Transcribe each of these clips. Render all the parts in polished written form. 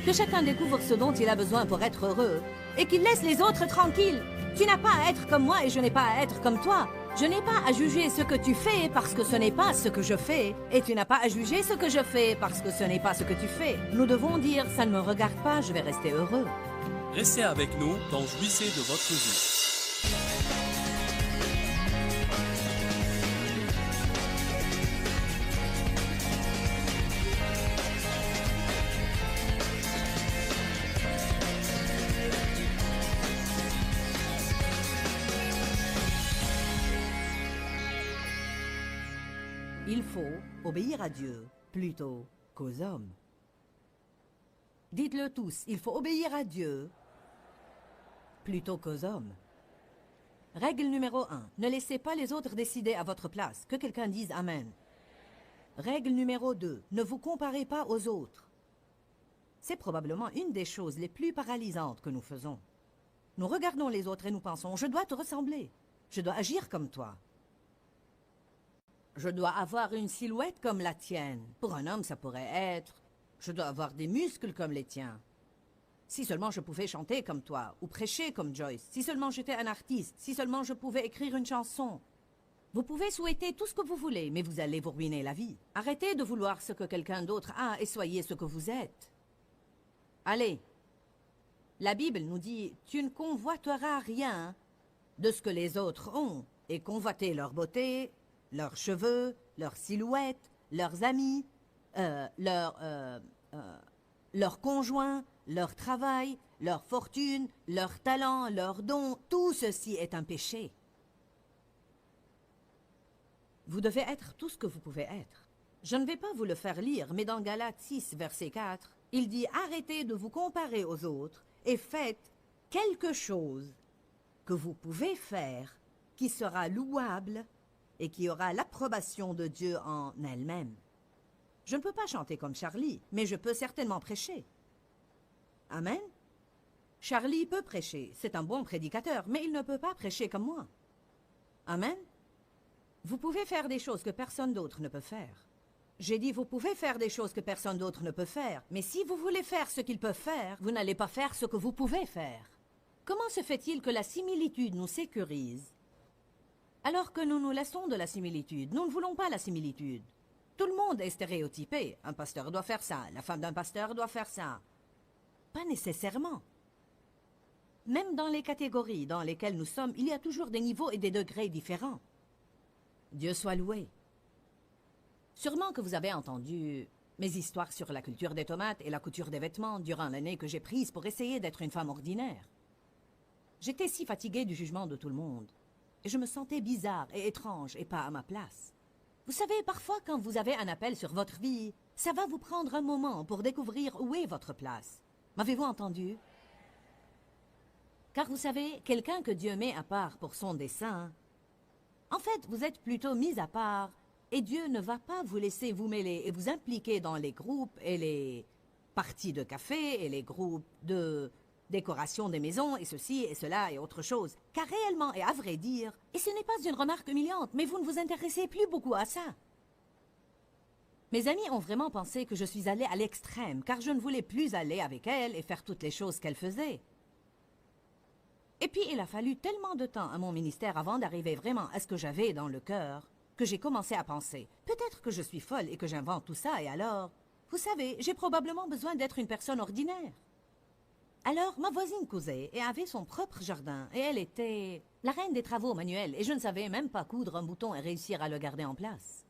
Que chacun découvre ce dont il a besoin pour être heureux. Et qu'il laisse les autres tranquilles. Tu n'as pas à être comme moi et je n'ai pas à être comme toi. Je n'ai pas à juger ce que tu fais parce que ce n'est pas ce que je fais. Et tu n'as pas à juger ce que je fais parce que ce n'est pas ce que tu fais. Nous devons dire, ça ne me regarde pas, je vais rester heureux. Restez avec nous dans Jouissez de votre vie. Il faut obéir à Dieu plutôt qu'aux hommes. Dites-le tous, il faut obéir à Dieu plutôt qu'aux hommes. Règle numéro 1, ne laissez pas les autres décider à votre place. Que quelqu'un dise Amen. Règle numéro 2, ne vous comparez pas aux autres. C'est probablement une des choses les plus paralysantes que nous faisons. Nous regardons les autres et nous pensons, je dois te ressembler, je dois agir comme toi. Je dois avoir une silhouette comme la tienne. Pour un homme, ça pourrait être... Je dois avoir des muscles comme les tiens. Si seulement je pouvais chanter comme toi, ou prêcher comme Joyce. Si seulement j'étais un artiste. Si seulement je pouvais écrire une chanson. Vous pouvez souhaiter tout ce que vous voulez, mais vous allez vous ruiner la vie. Arrêtez de vouloir ce que quelqu'un d'autre a et soyez ce que vous êtes. Allez. La Bible nous dit, tu ne convoiteras rien de ce que les autres ont, et convoiter leur beauté... leurs cheveux, leur silhouette, leurs amis, leur conjoint, leur travail, leur fortune, leur talent, leurs dons, tout ceci est un péché. Vous devez être tout ce que vous pouvez être. Je ne vais pas vous le faire lire, mais dans Galates 6, verset 4, il dit « Arrêtez de vous comparer aux autres et faites quelque chose que vous pouvez faire qui sera louable et qui aura l'approbation de Dieu en elle-même. Je ne peux pas chanter comme Charlie, mais je peux certainement prêcher. Amen. Charlie peut prêcher, c'est un bon prédicateur, mais il ne peut pas prêcher comme moi. Amen. Vous pouvez faire des choses que personne d'autre ne peut faire. J'ai dit, vous pouvez faire des choses que personne d'autre ne peut faire, mais si vous voulez faire ce qu'ils peuvent faire, vous n'allez pas faire ce que vous pouvez faire. Comment se fait-il que la similitude nous sécurise alors que nous nous laissons de la similitude? Nous ne voulons pas la similitude. Tout le monde est stéréotypé. Un pasteur doit faire ça, la femme d'un pasteur doit faire ça. Pas nécessairement. Même dans les catégories dans lesquelles nous sommes, il y a toujours des niveaux et des degrés différents. Dieu soit loué. Sûrement que vous avez entendu mes histoires sur la culture des tomates et la couture des vêtements durant l'année que j'ai prise pour essayer d'être une femme ordinaire. J'étais si fatiguée du jugement de tout le monde. Et je me sentais bizarre et étrange et pas à ma place. Vous savez, parfois quand vous avez un appel sur votre vie, ça va vous prendre un moment pour découvrir où est votre place. M'avez-vous entendu? Car vous savez, quelqu'un que Dieu met à part pour son dessein, en fait, vous êtes plutôt mis à part et Dieu ne va pas vous laisser vous mêler et vous impliquer dans les groupes et les parties de café et les groupes de décoration des maisons et ceci et cela et autre chose. Car réellement et à vrai dire, et ce n'est pas une remarque humiliante, mais vous ne vous intéressez plus beaucoup à ça. Mes amis ont vraiment pensé que je suis allée à l'extrême, car je ne voulais plus aller avec elle et faire toutes les choses qu'elle faisait. Et puis il a fallu tellement de temps à mon ministère avant d'arriver vraiment à ce que j'avais dans le cœur, que j'ai commencé à penser, peut-être que je suis folle et que j'invente tout ça et alors, vous savez, j'ai probablement besoin d'être une personne ordinaire. Alors, ma voisine cousait et avait son propre jardin, et elle était la reine des travaux manuels, et je ne savais même pas coudre un bouton et réussir à le garder en place.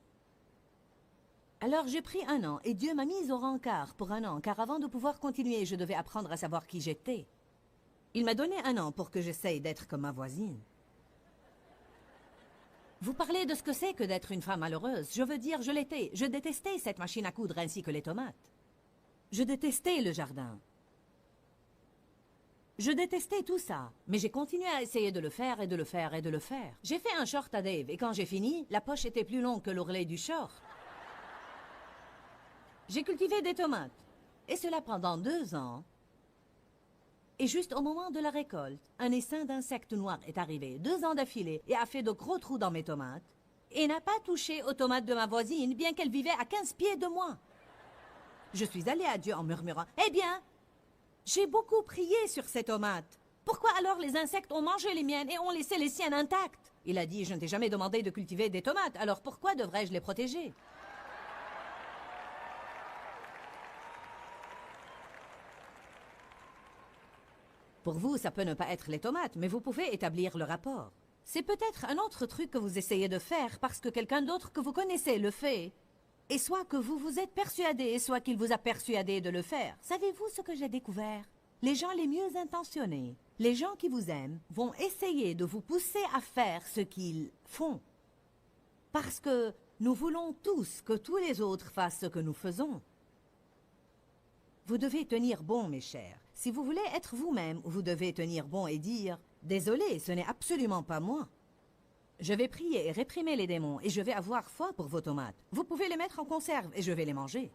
Alors j'ai pris 1 an, et Dieu m'a mise au rencard pour 1 an, car avant de pouvoir continuer, je devais apprendre à savoir qui j'étais. Il m'a donné 1 an pour que j'essaye d'être comme ma voisine. Vous parlez de ce que c'est que d'être une femme malheureuse. Je veux dire, je l'étais. Je détestais cette machine à coudre ainsi que les tomates. Je détestais le jardin. Je détestais tout ça, mais j'ai continué à essayer de le faire et de le faire et de le faire. J'ai fait un short à Dave et quand j'ai fini, la poche était plus longue que l'ourlet du short. J'ai cultivé des tomates, et cela pendant 2 ans. Et juste au moment de la récolte, un essaim d'insectes noirs est arrivé 2 ans d'affilée et a fait de gros trous dans mes tomates et n'a pas touché aux tomates de ma voisine, bien qu'elle vivait à 15 pieds de moi. Je suis allée à Dieu en murmurant « Eh bien, J'ai beaucoup prié sur ces tomates. Pourquoi alors les insectes ont mangé les miennes et ont laissé les siennes intactes? Il a dit, je ne t'ai jamais demandé de cultiver des tomates, alors pourquoi devrais-je les protéger? Pour vous, ça peut ne pas être les tomates, mais vous pouvez établir le rapport. C'est peut-être un autre truc que vous essayez de faire parce que quelqu'un d'autre que vous connaissez le fait. Et soit que vous vous êtes persuadé, soit qu'il vous a persuadé de le faire. Savez-vous ce que j'ai découvert? Les gens les mieux intentionnés, les gens qui vous aiment, vont essayer de vous pousser à faire ce qu'ils font. Parce que nous voulons tous que tous les autres fassent ce que nous faisons. Vous devez tenir bon, mes chers. Si vous voulez être vous-même, vous devez tenir bon et dire « Désolé, ce n'est absolument pas moi. Je vais prier et réprimer les démons et je vais avoir foi pour vos tomates. Vous pouvez les mettre en conserve et je vais les manger. »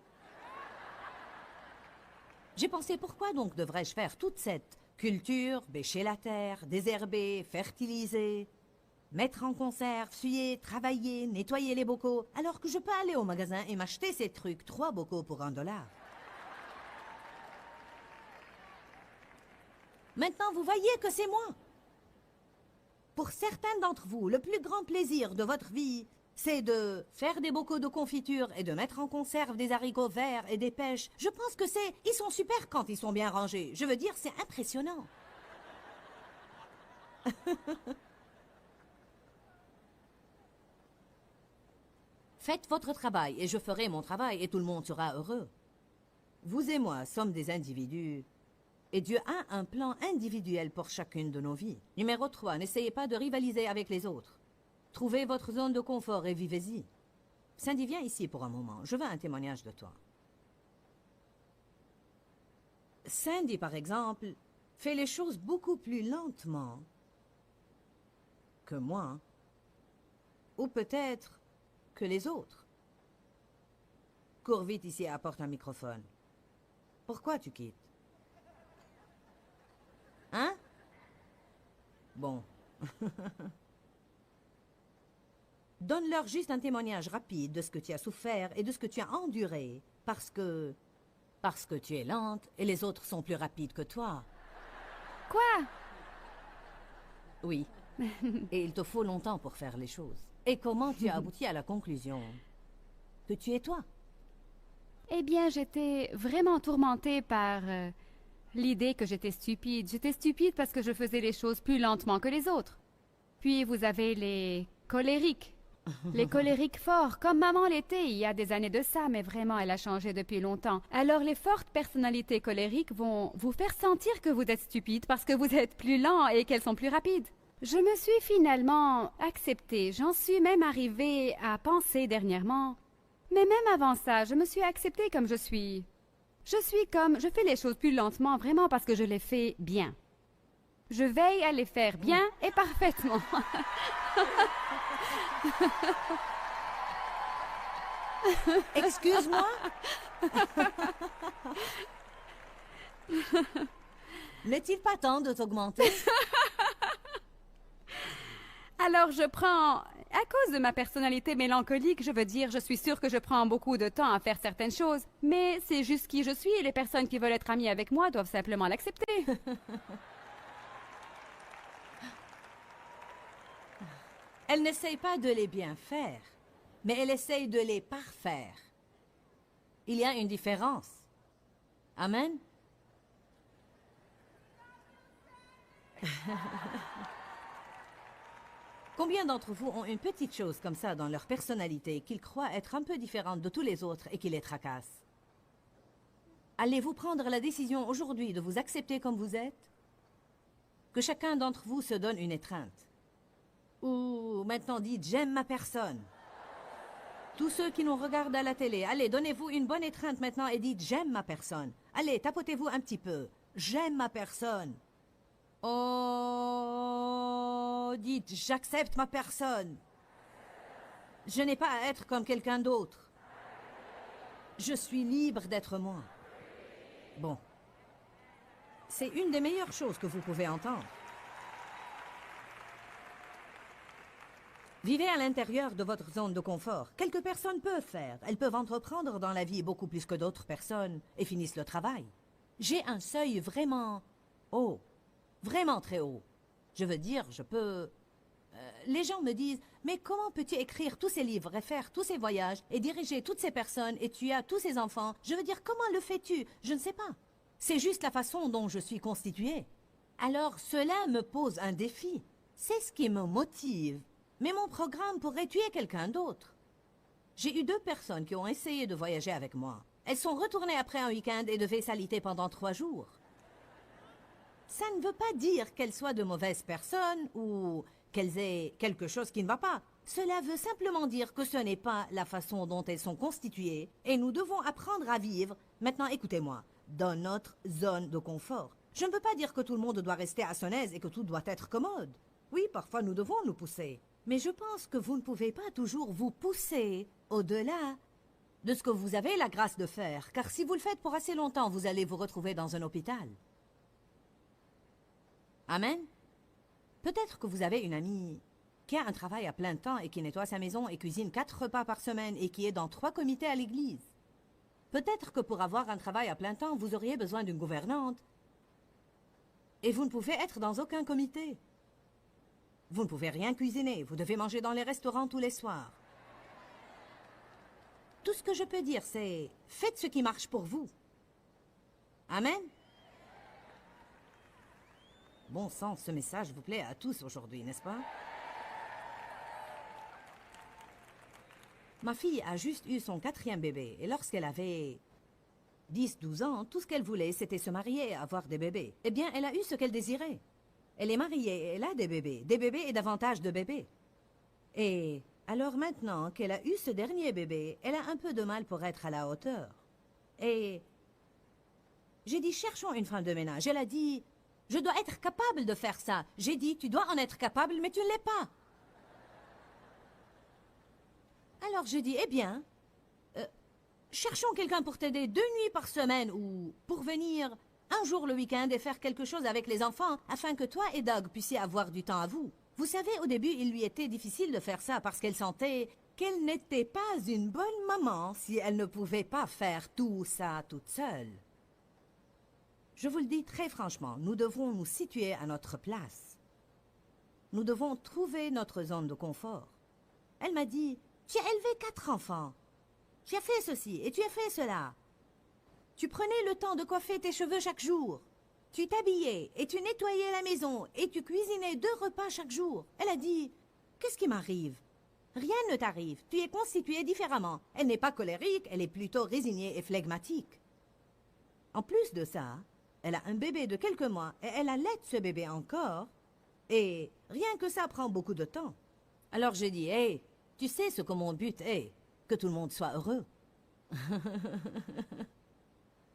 J'ai pensé pourquoi donc devrais-je faire toute cette culture, bêcher la terre, désherber, fertiliser, mettre en conserve, suyer, travailler, nettoyer les bocaux, alors que je peux aller au magasin et m'acheter ces trucs, 3 bocaux pour $1. Maintenant, vous voyez que c'est moi. Pour certains d'entre vous, le plus grand plaisir de votre vie, c'est de faire des bocaux de confiture et de mettre en conserve des haricots verts et des pêches. Je pense que c'est... Ils sont super quand ils sont bien rangés. Je veux dire, c'est impressionnant. Faites votre travail et je ferai mon travail et tout le monde sera heureux. Vous et moi sommes des individus. Et Dieu a un plan individuel pour chacune de nos vies. Numéro 3, n'essayez pas de rivaliser avec les autres. Trouvez votre zone de confort et vivez-y. Cindy, viens ici pour un moment. Je veux un témoignage de toi. Cindy, par exemple, fait les choses beaucoup plus lentement que moi. Ou peut-être que les autres. Cours vite ici et apporte un microphone. Pourquoi tu quittes? Hein? Bon. Donne-leur juste un témoignage rapide de ce que tu as souffert et de ce que tu as enduré, parce que tu es lente et les autres sont plus rapides que toi. Quoi? Oui. Et il te faut longtemps pour faire les choses. Et comment tu as abouti à la conclusion que tu es toi? Eh bien, j'étais vraiment tourmentée par l'idée que j'étais stupide. J'étais stupide parce que je faisais les choses plus lentement que les autres. Puis vous avez les colériques. Les colériques forts, comme maman l'était il y a des années de ça, mais vraiment elle a changé depuis longtemps. Alors les fortes personnalités colériques vont vous faire sentir que vous êtes stupide parce que vous êtes plus lent et qu'elles sont plus rapides. Je me suis finalement acceptée. J'en suis même arrivée à penser dernièrement. Mais même avant ça, je me suis acceptée comme je suis. Je fais les choses plus lentement vraiment parce que je les fais bien. Je veille à les faire bien et parfaitement. Excuse-moi? N'est-il pas temps de t'augmenter? Alors je prends... À cause de ma personnalité mélancolique, je veux dire, je suis sûre que je prends beaucoup de temps à faire certaines choses. Mais c'est juste qui je suis et les personnes qui veulent être amies avec moi doivent simplement l'accepter. Elle n'essaye pas de les bien faire, mais elle essaye de les parfaire. Il y a une différence. Amen? Combien d'entre vous ont une petite chose comme ça dans leur personnalité qu'ils croient être un peu différente de tous les autres et qui les tracasse? Allez-vous prendre la décision aujourd'hui de vous accepter comme vous êtes? Que chacun d'entre vous se donne une étreinte. Ou maintenant dites « j'aime ma personne ». Tous ceux qui nous regardent à la télé, allez, donnez-vous une bonne étreinte maintenant et dites « j'aime ma personne ». Allez, tapotez-vous un petit peu. « J'aime ma personne ». Oh, dites, j'accepte ma personne. Je n'ai pas à être comme quelqu'un d'autre. Je suis libre d'être moi. Bon. C'est une des meilleures choses que vous pouvez entendre. Vivez à l'intérieur de votre zone de confort. Quelques personnes peuvent faire. Elles peuvent entreprendre dans la vie beaucoup plus que d'autres personnes et finissent le travail. J'ai un seuil vraiment haut, vraiment très haut. Je veux dire, je peux... les gens me disent, mais comment peux-tu écrire tous ces livres et faire tous ces voyages et diriger toutes ces personnes et tu as tous ces enfants? Je veux dire, comment le fais-tu? Je ne sais pas. C'est juste la façon dont je suis constituée. Alors cela me pose un défi. C'est ce qui me motive. Mais mon programme pourrait tuer quelqu'un d'autre. J'ai eu 2 personnes qui ont essayé de voyager avec moi. Elles sont retournées après un week-end et devaient s'aliter pendant 3 jours. Ça ne veut pas dire qu'elles soient de mauvaises personnes ou qu'elles aient quelque chose qui ne va pas. Cela veut simplement dire que ce n'est pas la façon dont elles sont constituées et nous devons apprendre à vivre, maintenant écoutez-moi, dans notre zone de confort. Je ne veux pas dire que tout le monde doit rester à son aise et que tout doit être commode. Oui, parfois nous devons nous pousser. Mais je pense que vous ne pouvez pas toujours vous pousser au-delà de ce que vous avez la grâce de faire. Car si vous le faites pour assez longtemps, vous allez vous retrouver dans un hôpital. Amen. Peut-être que vous avez une amie qui a un travail à plein temps et qui nettoie sa maison et cuisine 4 repas par semaine et qui est dans 3 comités à l'église. Peut-être que pour avoir un travail à plein temps, vous auriez besoin d'une gouvernante. Et vous ne pouvez être dans aucun comité. Vous ne pouvez rien cuisiner, vous devez manger dans les restaurants tous les soirs. Tout ce que je peux dire, c'est faites ce qui marche pour vous. Amen. Bon sang, ce message vous plaît à tous aujourd'hui, n'est-ce pas? Ma fille a juste eu son 4e bébé, et lorsqu'elle avait 10-12 ans, tout ce qu'elle voulait, c'était se marier et avoir des bébés. Eh bien, elle a eu ce qu'elle désirait. Elle est mariée et elle a des bébés et davantage de bébés. Et alors maintenant qu'elle a eu ce dernier bébé, elle a un peu de mal pour être à la hauteur. Et j'ai dit, cherchons une femme de ménage. Elle a dit, je dois être capable de faire ça. J'ai dit, tu dois en être capable, mais tu ne l'es pas. Alors j'ai dit, eh bien, cherchons quelqu'un pour t'aider 2 nuits par semaine ou pour venir un jour le week-end et faire quelque chose avec les enfants afin que toi et Doug puissiez avoir du temps à vous. Vous savez, au début, il lui était difficile de faire ça parce qu'elle sentait qu'elle n'était pas une bonne maman si elle ne pouvait pas faire tout ça toute seule. Je vous le dis très franchement, nous devons nous situer à notre place. Nous devons trouver notre zone de confort. Elle m'a dit, tu as élevé 4 enfants. Tu as fait ceci et tu as fait cela. Tu prenais le temps de coiffer tes cheveux chaque jour. Tu t'habillais et tu nettoyais la maison et tu cuisinais 2 repas chaque jour. Elle a dit, qu'est-ce qui m'arrive? Rien ne t'arrive, tu es constituée différemment. Elle n'est pas colérique, elle est plutôt résignée et flegmatique. En plus de ça, elle a un bébé de quelques mois et elle allait ce bébé encore. Et rien que ça prend beaucoup de temps. Alors j'ai dit, hey, tu sais ce que mon but est? Que tout le monde soit heureux.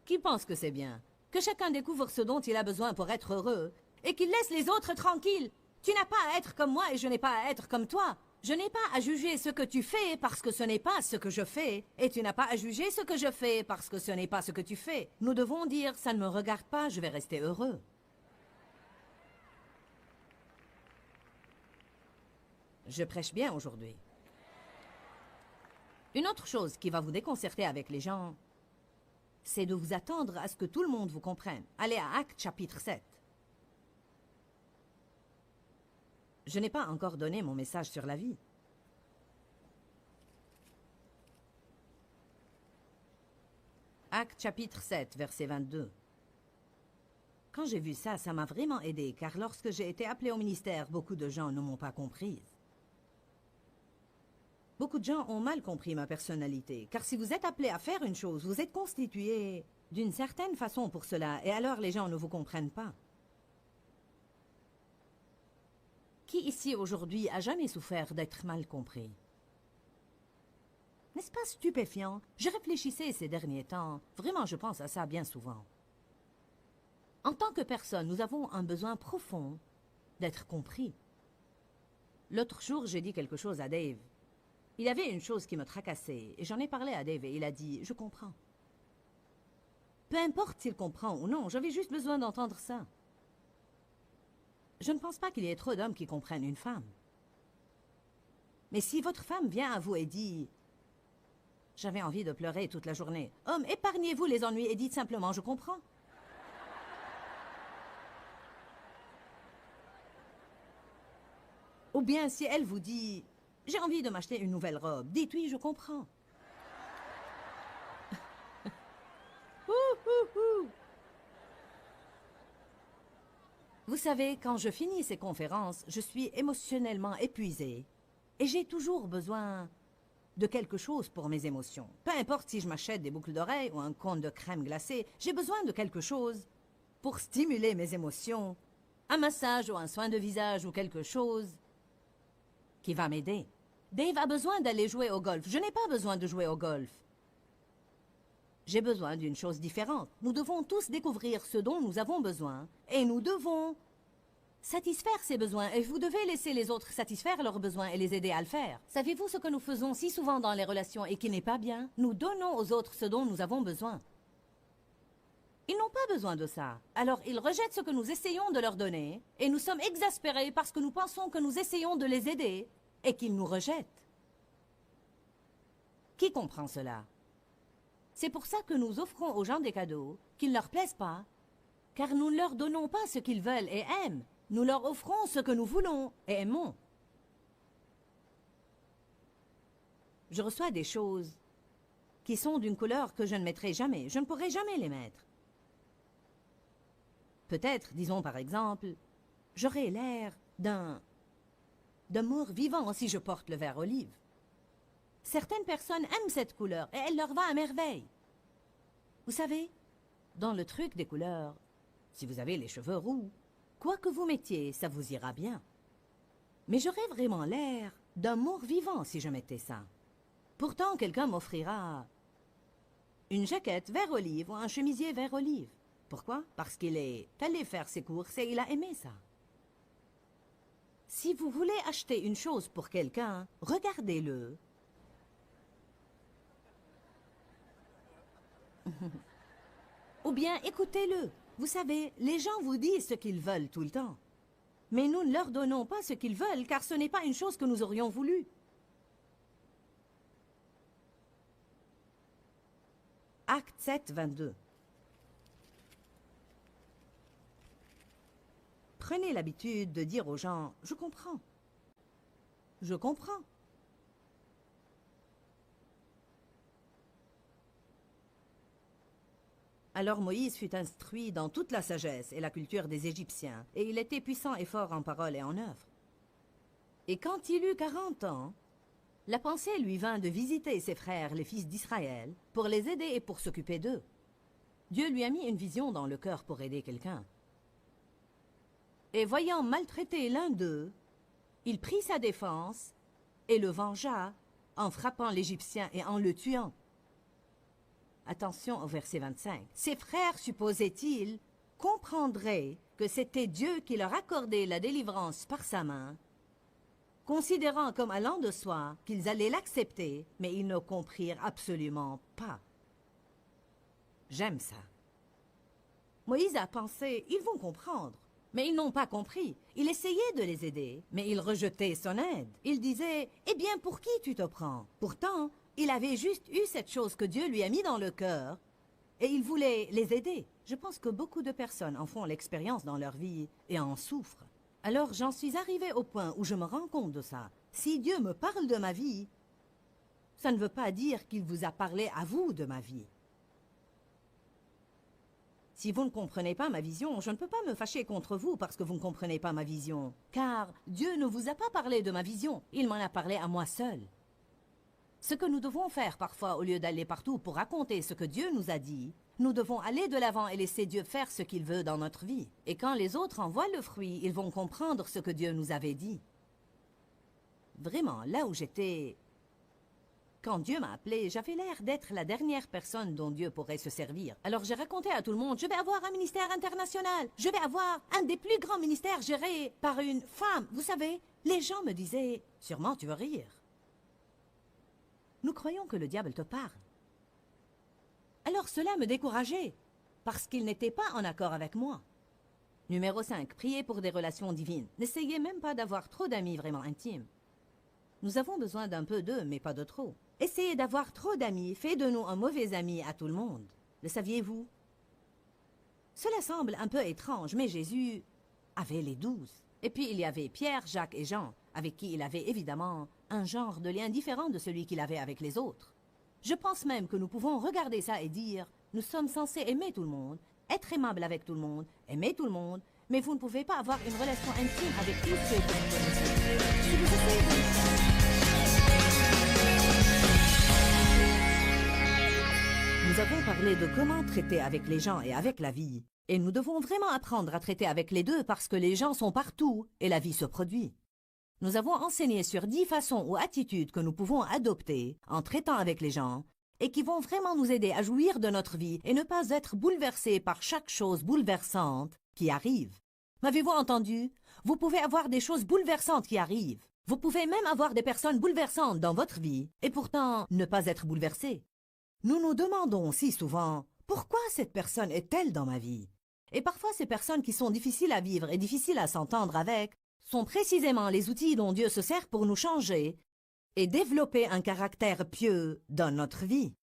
Qui pense que c'est bien? Que chacun découvre ce dont il a besoin pour être heureux et qu'il laisse les autres tranquilles. Tu n'as pas à être comme moi et je n'ai pas à être comme toi. Je n'ai pas à juger ce que tu fais parce que ce n'est pas ce que je fais. Et tu n'as pas à juger ce que je fais parce que ce n'est pas ce que tu fais. Nous devons dire, ça ne me regarde pas, je vais rester heureux. Je prêche bien aujourd'hui. Une autre chose qui va vous déconcerter avec les gens, c'est de vous attendre à ce que tout le monde vous comprenne. Allez à Actes chapitre 7. Je n'ai pas encore donné mon message sur la vie. Actes chapitre 7, verset 22. Quand j'ai vu ça, ça m'a vraiment aidé, car lorsque j'ai été appelée au ministère, beaucoup de gens ne m'ont pas comprise. Beaucoup de gens ont mal compris ma personnalité, car si vous êtes appelé à faire une chose, vous êtes constitué d'une certaine façon pour cela, et alors les gens ne vous comprennent pas. Qui ici aujourd'hui a jamais souffert d'être mal compris? N'est-ce pas stupéfiant? Je réfléchissais ces derniers temps, vraiment je pense à ça bien souvent. En tant que personne, nous avons un besoin profond d'être compris. L'autre jour, j'ai dit quelque chose à Dave. Il y avait une chose qui me tracassait, et j'en ai parlé à Dave, et il a dit « Je comprends ». Peu importe s'il comprend ou non, j'avais juste besoin d'entendre ça. Je ne pense pas qu'il y ait trop d'hommes qui comprennent une femme. Mais si votre femme vient à vous et dit « J'avais envie de pleurer toute la journée », homme, épargnez-vous les ennuis et dites simplement « Je comprends ». Ou bien si elle vous dit « J'ai envie de m'acheter une nouvelle robe », dites « Oui, je comprends ». Vous savez, quand je finis ces conférences, je suis émotionnellement épuisée. Et j'ai toujours besoin de quelque chose pour mes émotions. Peu importe si je m'achète des boucles d'oreilles ou un cône de crème glacée, j'ai besoin de quelque chose pour stimuler mes émotions. Un massage ou un soin de visage ou quelque chose qui va m'aider. Dave a besoin d'aller jouer au golf. Je n'ai pas besoin de jouer au golf. J'ai besoin d'une chose différente. Nous devons tous découvrir ce dont nous avons besoin et nous devons satisfaire ces besoins et vous devez laisser les autres satisfaire leurs besoins et les aider à le faire. Savez-vous ce que nous faisons si souvent dans les relations et qui n'est pas bien? Nous donnons aux autres ce dont nous avons besoin. Ils n'ont pas besoin de ça. Alors ils rejettent ce que nous essayons de leur donner et nous sommes exaspérés parce que nous pensons que nous essayons de les aider et qu'ils nous rejettent. Qui comprend cela? C'est pour ça que nous offrons aux gens des cadeaux qui ne leur plaisent pas, car nous ne leur donnons pas ce qu'ils veulent et aiment. Nous leur offrons ce que nous voulons et aimons. Je reçois des choses qui sont d'une couleur que je ne mettrai jamais. Je ne pourrai jamais les mettre. Peut-être, disons par exemple, j'aurai l'air d'un mort vivant si je porte le vert olive. Certaines personnes aiment cette couleur et elle leur va à merveille. Vous savez, dans le truc des couleurs, si vous avez les cheveux roux, quoi que vous mettiez, ça vous ira bien. Mais j'aurais vraiment l'air d'un mort vivant si je mettais ça. Pourtant, quelqu'un m'offrira une jaquette vert olive ou un chemisier vert olive. Pourquoi? Parce qu'il est allé faire ses courses et il a aimé ça. Si vous voulez acheter une chose pour quelqu'un, regardez-le. Ou bien écoutez-le. Vous savez, les gens vous disent ce qu'ils veulent tout le temps. Mais nous ne leur donnons pas ce qu'ils veulent, car ce n'est pas une chose que nous aurions voulu. Acte 7, 22. Prenez l'habitude de dire aux gens « Je comprends. Je comprends. » Alors Moïse fut instruit dans toute la sagesse et la culture des Égyptiens, et il était puissant et fort en parole et en œuvre. Et quand il eut 40 ans, la pensée lui vint de visiter ses frères, les fils d'Israël, pour les aider et pour s'occuper d'eux. Dieu lui a mis une vision dans le cœur pour aider quelqu'un. Et voyant maltraiter l'un d'eux, il prit sa défense et le vengea en frappant l'Égyptien et en le tuant. Attention au verset 25. Ses frères, supposait-il, comprendraient que c'était Dieu qui leur accordait la délivrance par sa main, considérant comme allant de soi qu'ils allaient l'accepter, mais ils ne comprirent absolument pas. J'aime ça. Moïse a pensé, ils vont comprendre. Mais ils n'ont pas compris. Il essayait de les aider, mais ils rejetaient son aide. Il disait, « Eh bien, pour qui tu te prends ?» Pourtant, il avait juste eu cette chose que Dieu lui a mis dans le cœur, et il voulait les aider. Je pense que beaucoup de personnes en font l'expérience dans leur vie et en souffrent. Alors j'en suis arrivée au point où je me rends compte de ça. Si Dieu me parle de ma vie, ça ne veut pas dire qu'il vous a parlé à vous de ma vie. Si vous ne comprenez pas ma vision, je ne peux pas me fâcher contre vous parce que vous ne comprenez pas ma vision. Car Dieu ne vous a pas parlé de ma vision, il m'en a parlé à moi seul. Ce que nous devons faire parfois, au lieu d'aller partout pour raconter ce que Dieu nous a dit, nous devons aller de l'avant et laisser Dieu faire ce qu'il veut dans notre vie. Et quand les autres en voient le fruit, ils vont comprendre ce que Dieu nous avait dit. Vraiment, là où j'étais... Quand Dieu m'a appelé, j'avais l'air d'être la dernière personne dont Dieu pourrait se servir. Alors j'ai raconté à tout le monde, je vais avoir un ministère international. Je vais avoir un des plus grands ministères gérés par une femme. Vous savez, les gens me disaient, sûrement tu veux rire. Nous croyons que le diable te parle. Alors cela me décourageait, parce qu'il n'était pas en accord avec moi. Numéro 5, priez pour des relations divines. N'essayez même pas d'avoir trop d'amis vraiment intimes. Nous avons besoin d'un peu d'eux, mais pas de trop. Essayez d'avoir trop d'amis fait de nous un mauvais ami à tout le monde. Le saviez-vous? Cela semble un peu étrange, mais Jésus avait les 12. Et puis il y avait Pierre, Jacques et Jean. avec qui il avait évidemment un genre de lien différent de celui qu'il avait avec les autres. Je pense même que nous pouvons regarder ça et dire, nous sommes censés aimer tout le monde, être aimable avec tout le monde, aimer tout le monde, mais vous ne pouvez pas avoir une relation intime avec tous ceux que vous connaissez. Si vous essayez de le faire, nous avons parlé de comment traiter avec les gens et avec la vie. Et nous devons vraiment apprendre à traiter avec les deux parce que les gens sont partout et la vie se produit. Nous avons enseigné sur 10 façons ou attitudes que nous pouvons adopter en traitant avec les gens et qui vont vraiment nous aider à jouir de notre vie et ne pas être bouleversés par chaque chose bouleversante qui arrive. M'avez-vous entendu? Vous pouvez avoir des choses bouleversantes qui arrivent. Vous pouvez même avoir des personnes bouleversantes dans votre vie et pourtant ne pas être bouleversés. Nous nous demandons si souvent, pourquoi cette personne est-elle dans ma vie? Et parfois ces personnes qui sont difficiles à vivre et difficiles à s'entendre avec sont précisément les outils dont Dieu se sert pour nous changer et développer un caractère pieux dans notre vie.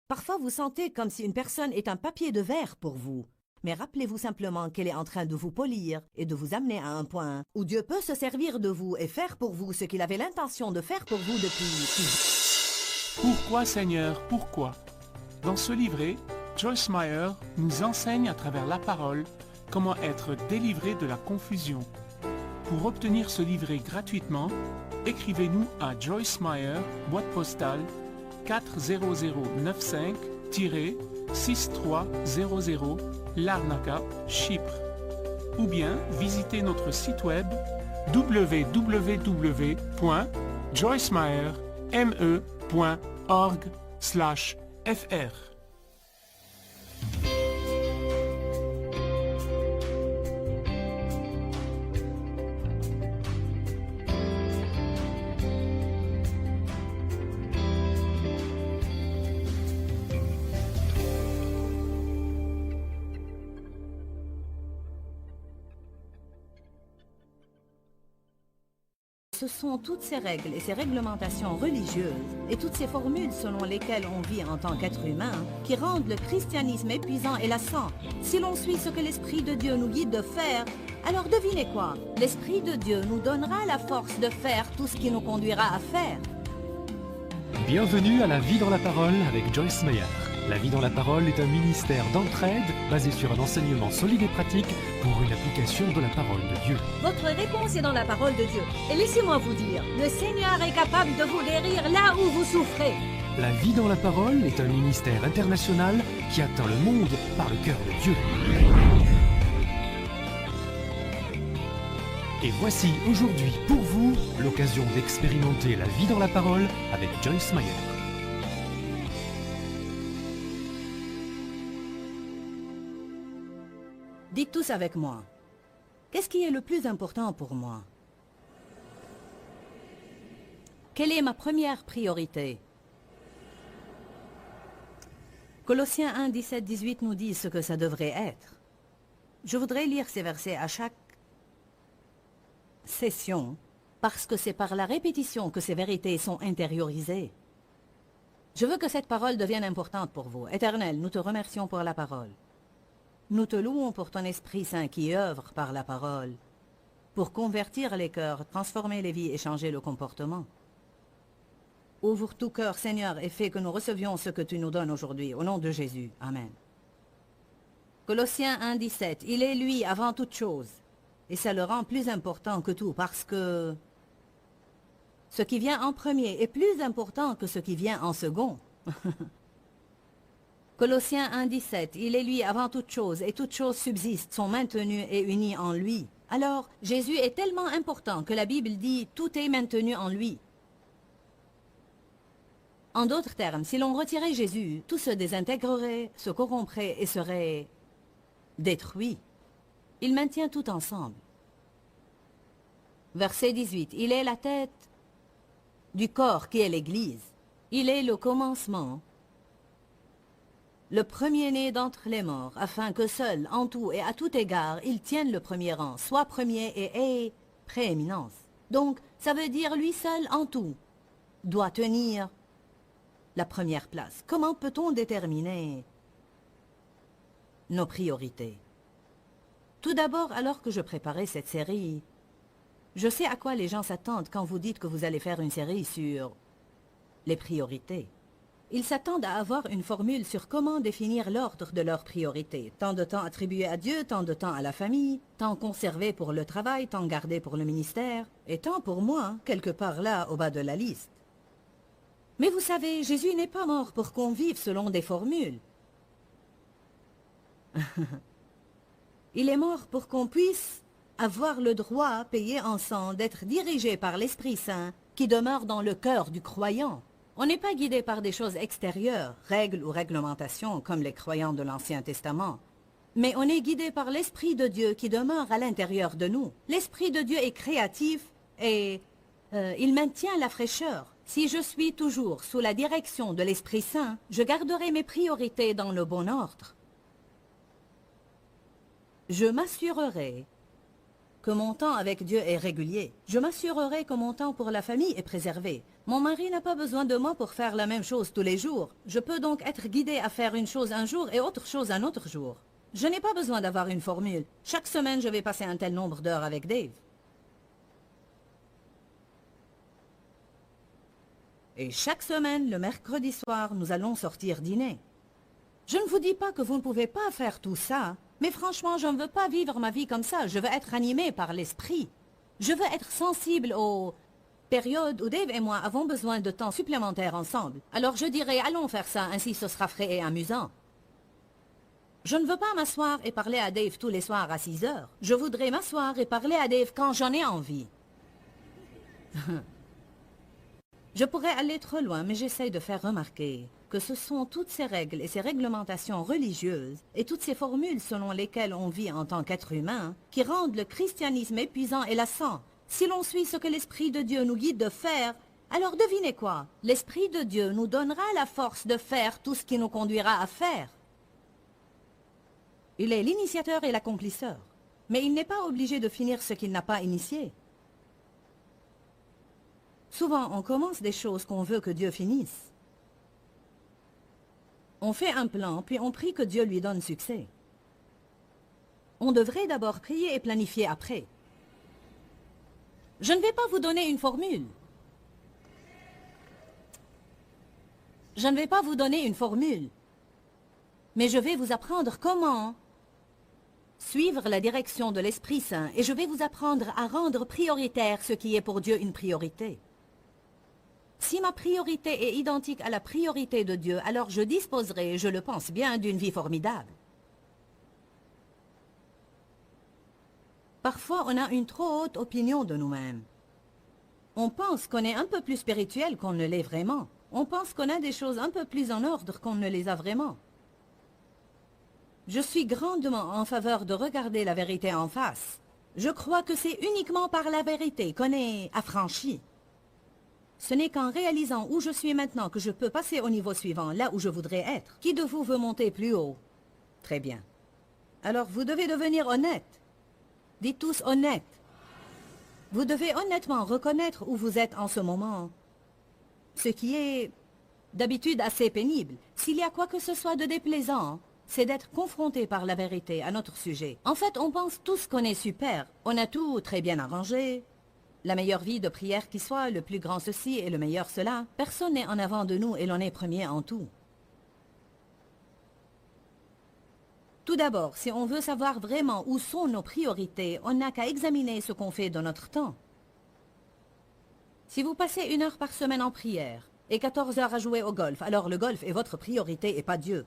Parfois vous sentez comme si une personne est un papier de verre pour vous, mais rappelez-vous simplement qu'elle est en train de vous polir et de vous amener à un point où Dieu peut se servir de vous et faire pour vous ce qu'il avait l'intention de faire pour vous depuis. Pourquoi Seigneur, pourquoi? Dans ce livret, Joyce Meyer nous enseigne à travers la parole comment être délivré de la confusion. Pour obtenir ce livret gratuitement, écrivez-nous à Joyce Meyer, boîte postale 40095-6300 Larnaca, Chypre. Ou bien visitez notre site web www.joycemeyer.org/fr. Ce sont toutes ces règles et ces réglementations religieuses et toutes ces formules selon lesquelles on vit en tant qu'être humain qui rendent le christianisme épuisant et lassant. Si l'on suit ce que l'Esprit de Dieu nous guide de faire, alors devinez quoi? L'Esprit de Dieu nous donnera la force de faire tout ce qui nous conduira à faire. Bienvenue à La Vie dans la Parole avec Joyce Meyer. La Vie dans la Parole est un ministère d'entraide basé sur un enseignement solide et pratique pour une application de la parole de Dieu. Votre réponse est dans la parole de Dieu. Et laissez-moi vous dire, le Seigneur est capable de vous guérir là où vous souffrez. La Vie dans la Parole est un ministère international qui atteint le monde par le cœur de Dieu. Et voici aujourd'hui pour vous l'occasion d'expérimenter la vie dans la parole avec Joyce Meyer. Dites tous avec moi. Qu'est-ce qui est le plus important pour moi? Quelle est ma première priorité? Colossiens 1, 17, 18 nous dit ce que ça devrait être. Je voudrais lire ces versets à chaque session, parce que c'est par la répétition que ces vérités sont intériorisées. Je veux que cette parole devienne importante pour vous. Éternel, nous te remercions pour la parole. Nous te louons pour ton Esprit Saint qui œuvre par la parole, pour convertir les cœurs, transformer les vies et changer le comportement. Ouvre tout cœur, Seigneur, et fais que nous recevions ce que tu nous donnes aujourd'hui. Au nom de Jésus. Amen. Colossiens 1, 17. Il est lui avant toute chose. Et ça le rend plus important que tout, parce que ce qui vient en premier est plus important que ce qui vient en second. Colossiens 1, 17. Il est lui avant toute chose, et toutes choses subsistent, sont maintenues et unies en lui. Alors, Jésus est tellement important que la Bible dit « tout est maintenu en lui ». En d'autres termes, si l'on retirait Jésus, tout se désintégrerait, se corromprait et serait détruit. Il maintient tout ensemble. Verset 18. Il est la tête du corps qui est l'Église. Il est le commencement, le premier-né d'entre les morts, afin que seul, en tout et à tout égard, il tienne le premier rang, soit premier et ait prééminence. Donc, ça veut dire lui seul en tout doit tenir la première place. Comment peut-on déterminer nos priorités? Tout d'abord, alors que je préparais cette série, Je sais à quoi les gens s'attendent quand vous dites que vous allez faire une série sur les priorités. Ils s'attendent à avoir une formule sur comment définir l'ordre de leurs priorités. Tant de temps attribué à Dieu, tant de temps à la famille, tant conservé pour le travail, tant gardé pour le ministère, et tant pour moi, quelque part là, au bas de la liste. Mais vous savez, Jésus n'est pas mort pour qu'on vive selon des formules. Il est mort pour qu'on puisse avoir le droit, payé en sang, d'être dirigé par l'Esprit Saint qui demeure dans le cœur du croyant. On n'est pas guidé par des choses extérieures, règles ou réglementations comme les croyants de l'Ancien Testament. Mais on est guidé par l'Esprit de Dieu qui demeure à l'intérieur de nous. L'Esprit de Dieu est créatif et il maintient la fraîcheur. Si je suis toujours sous la direction de l'Esprit Saint, je garderai mes priorités dans le bon ordre. Je m'assurerai que mon temps avec Dieu est régulier. Je m'assurerai que mon temps pour la famille est préservé. Mon mari n'a pas besoin de moi pour faire la même chose tous les jours. Je peux donc être guidée à faire une chose un jour et autre chose un autre jour. Je n'ai pas besoin d'avoir une formule. Chaque semaine, je vais passer un tel nombre d'heures avec Dave. Et chaque semaine, le mercredi soir, nous allons sortir dîner. Je ne vous dis pas que vous ne pouvez pas faire tout ça, mais franchement, je ne veux pas vivre ma vie comme ça. Je veux être animée par l'esprit. Je veux être sensible aux périodes où Dave et moi avons besoin de temps supplémentaire ensemble. Alors je dirais, allons faire ça, ainsi ce sera frais et amusant. Je ne veux pas m'asseoir et parler à Dave tous les soirs à 6 heures. Je voudrais m'asseoir et parler à Dave quand j'en ai envie. Je pourrais aller trop loin, mais j'essaye de faire remarquer que ce sont toutes ces règles et ces réglementations religieuses et toutes ces formules selon lesquelles on vit en tant qu'être humain qui rendent le christianisme épuisant et lassant. Si l'on suit ce que l'Esprit de Dieu nous guide de faire, alors devinez quoi? L'Esprit de Dieu nous donnera la force de faire tout ce qui nous conduira à faire. Il est l'initiateur et l'accomplisseur, mais il n'est pas obligé de finir ce qu'il n'a pas initié. Souvent, on commence des choses qu'on veut que Dieu finisse. On fait un plan, puis on prie que Dieu lui donne succès. On devrait d'abord prier et planifier après. Je ne vais pas vous donner une formule. Je ne vais pas vous donner une formule. Mais je vais vous apprendre comment suivre la direction de l'Esprit Saint et je vais vous apprendre à rendre prioritaire ce qui est pour Dieu une priorité. Si ma priorité est identique à la priorité de Dieu, alors je disposerai, je le pense bien, d'une vie formidable. Parfois, on a une trop haute opinion de nous-mêmes. On pense qu'on est un peu plus spirituel qu'on ne l'est vraiment. On pense qu'on a des choses un peu plus en ordre qu'on ne les a vraiment. Je suis grandement en faveur de regarder la vérité en face. Je crois que c'est uniquement par la vérité qu'on est affranchi. Ce n'est qu'en réalisant où je suis maintenant que je peux passer au niveau suivant, là où je voudrais être. Qui de vous veut monter plus haut? Très bien. Alors vous devez devenir honnête. Dites tous honnête. Vous devez honnêtement reconnaître où vous êtes en ce moment. Ce qui est d'habitude assez pénible. S'il y a quoi que ce soit de déplaisant, c'est d'être confronté par la vérité à notre sujet. En fait, on pense tous qu'on est super. On a tout très bien arrangé. La meilleure vie de prière qui soit, le plus grand ceci et le meilleur cela. Personne n'est en avant de nous et l'on est premier en tout. Tout d'abord, si on veut savoir vraiment où sont nos priorités, on n'a qu'à examiner ce qu'on fait de notre temps. Si vous passez 1 heure par semaine en prière et 14 heures à jouer au golf, alors le golf est votre priorité et pas Dieu.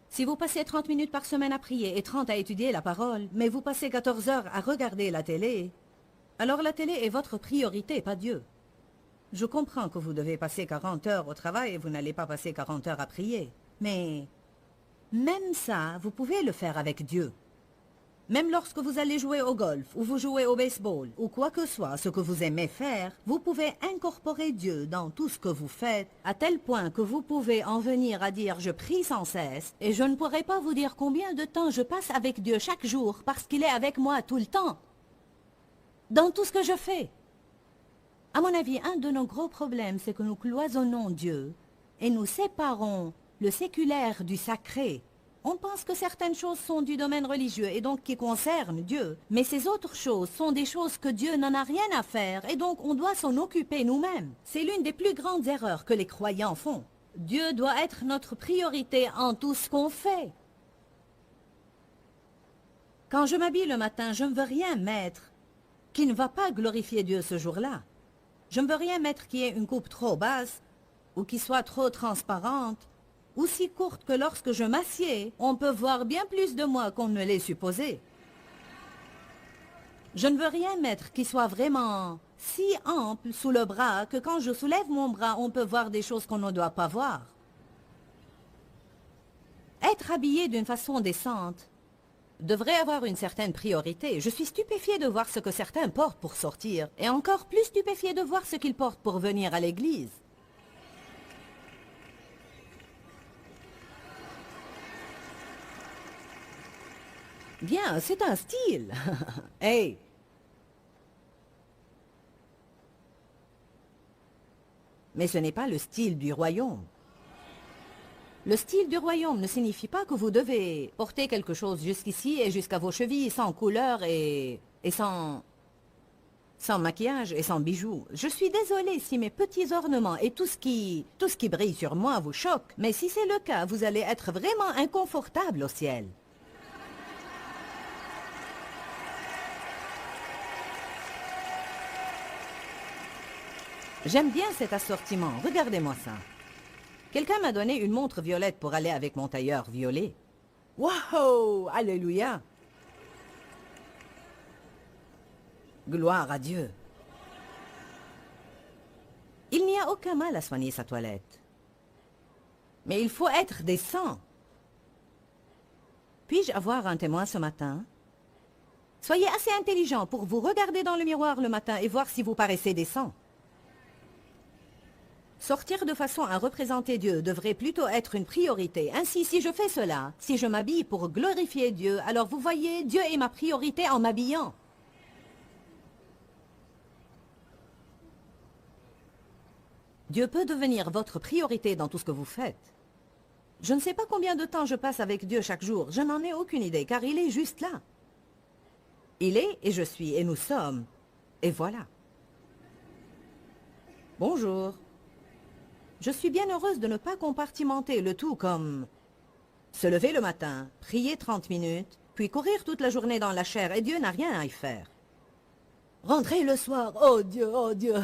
Si vous passez 30 minutes par semaine à prier et 30 à étudier la parole, mais vous passez 14 heures à regarder la télé, alors la télé est votre priorité, pas Dieu. Je comprends que vous devez passer 40 heures au travail et vous n'allez pas passer 40 heures à prier. Mais même ça, vous pouvez le faire avec Dieu. Même lorsque vous allez jouer au golf, ou vous jouez au baseball, ou quoi que soit ce que vous aimez faire, vous pouvez incorporer Dieu dans tout ce que vous faites, à tel point que vous pouvez en venir à dire « je prie sans cesse » et je ne pourrai pas vous dire combien de temps je passe avec Dieu chaque jour parce qu'il est avec moi tout le temps. Dans tout ce que je fais. À mon avis, un de nos gros problèmes, c'est que nous cloisonnons Dieu et nous séparons le séculaire du sacré. On pense que certaines choses sont du domaine religieux et donc qui concernent Dieu. Mais ces autres choses sont des choses que Dieu n'en a rien à faire et donc on doit s'en occuper nous-mêmes. C'est l'une des plus grandes erreurs que les croyants font. Dieu doit être notre priorité en tout ce qu'on fait. Quand je m'habille le matin, je ne veux rien mettre qui ne va pas glorifier Dieu ce jour-là. Je ne veux rien mettre qui ait une coupe trop basse ou qui soit trop transparente ou si courte que lorsque je m'assieds, on peut voir bien plus de moi qu'on ne l'est supposé. Je ne veux rien mettre qui soit vraiment si ample sous le bras que quand je soulève mon bras, on peut voir des choses qu'on ne doit pas voir. Être habillé d'une façon décente devrait avoir une certaine priorité. Je suis stupéfiée de voir ce que certains portent pour sortir, et encore plus stupéfiée de voir ce qu'ils portent pour venir à l'église. Bien, c'est un style. Hey! Mais ce n'est pas le style du royaume. Le style du royaume ne signifie pas que vous devez porter quelque chose jusqu'ici et jusqu'à vos chevilles sans couleur et sans maquillage et sans bijoux. Je suis désolée si mes petits ornements et tout ce qui brille sur moi vous choque, mais si c'est le cas, vous allez être vraiment inconfortable au ciel. J'aime bien cet assortiment. Regardez-moi ça. Quelqu'un m'a donné une montre violette pour aller avec mon tailleur violet. Wow! Alléluia! Gloire à Dieu. Il n'y a aucun mal à soigner sa toilette. Mais il faut être décent. Puis-je avoir un témoin ce matin? Soyez assez intelligent pour vous regarder dans le miroir le matin et voir si vous paraissez décent. Sortir de façon à représenter Dieu devrait plutôt être une priorité. Ainsi, si je fais cela, si je m'habille pour glorifier Dieu, alors vous voyez, Dieu est ma priorité en m'habillant. Dieu peut devenir votre priorité dans tout ce que vous faites. Je ne sais pas combien de temps je passe avec Dieu chaque jour. Je n'en ai aucune idée, car il est juste là. Il est, et je suis, et nous sommes. Et voilà. Bonjour. Je suis bien heureuse de ne pas compartimenter le tout comme se lever le matin, prier 30 minutes, puis courir toute la journée dans la chair, et Dieu n'a rien à y faire. Rentrer le soir, oh Dieu, oh Dieu.